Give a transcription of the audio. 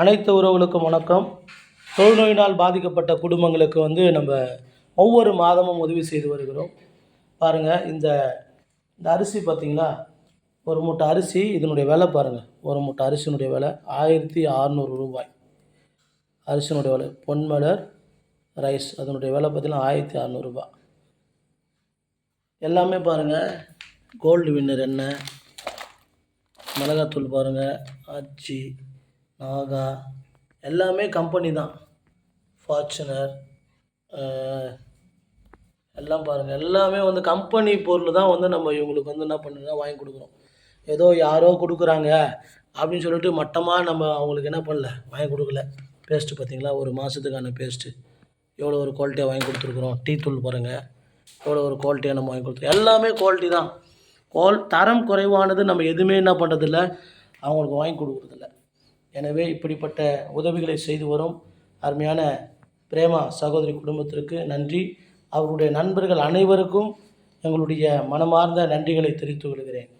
அனைத்து உறவுகளுக்கும் வணக்கம். தொழுநோயினால் பாதிக்கப்பட்ட குடும்பங்களுக்கு நம்ம ஒவ்வொரு மாதமும் உதவி செய்து வருகிறோம். பாருங்கள், இந்த இந்த அரிசி பார்த்தீங்களா, ஒரு மூட்டை அரிசி இதனுடைய விலை பாருங்கள். ஒரு மூட்டை அரிசியினுடைய விலை 1600 ரூபாய். அரிசியினுடைய விலை பொன்மலர் ரைஸ் அதனுடைய விலை பார்த்தீங்கன்னா 1600 ரூபாய். எல்லாமே பாருங்கள், கோல்டு வின்னர் எண்ணெய், மிளகாத்தூள் பாருங்கள், ஆச்சி, நாகா, எல்லாமே கம்பெனி தான். ஃபார்ச்சுனர் எல்லாம் பாருங்கள், எல்லாமே கம்பெனி பொருள் தான் நம்ம இவங்களுக்கு என்ன பண்ணுறோம், வாங்கி கொடுக்குறோம். ஏதோ யாரோ கொடுக்குறாங்க அப்படின்னு சொல்லிட்டு மட்டமாக நம்ம அவங்களுக்கு என்ன பண்ணல, வாங்கி கொடுக்கல. பேஸ்ட்டு பார்த்திங்களா, ஒரு மாதத்துக்கான பேஸ்ட்டு எவ்வளோ ஒரு குவாலிட்டியாக வாங்கி கொடுத்துருக்குறோம். டீ தூள் பாருங்கள், எவ்வளோ ஒரு குவாலிட்டியாக நம்ம வாங்கி கொடுத்துருக்கோம். எல்லாமே குவாலிட்டி தான். தரம் குறைவானது நம்ம எதுவுமே என்ன பண்ணுறதில்ல, அவங்களுக்கு வாங்கி கொடுக்குறதில்ல. எனவே இப்படிப்பட்ட உதவிகளை செய்து வரும் அருமையான பிரேமா சகோதரி குடும்பத்திற்கு நன்றி. அவருடைய நண்பர்கள் அனைவருக்கும் எங்களுடைய மனமார்ந்த நன்றிகளை தெரிவித்துக் கொள்கிறேன்.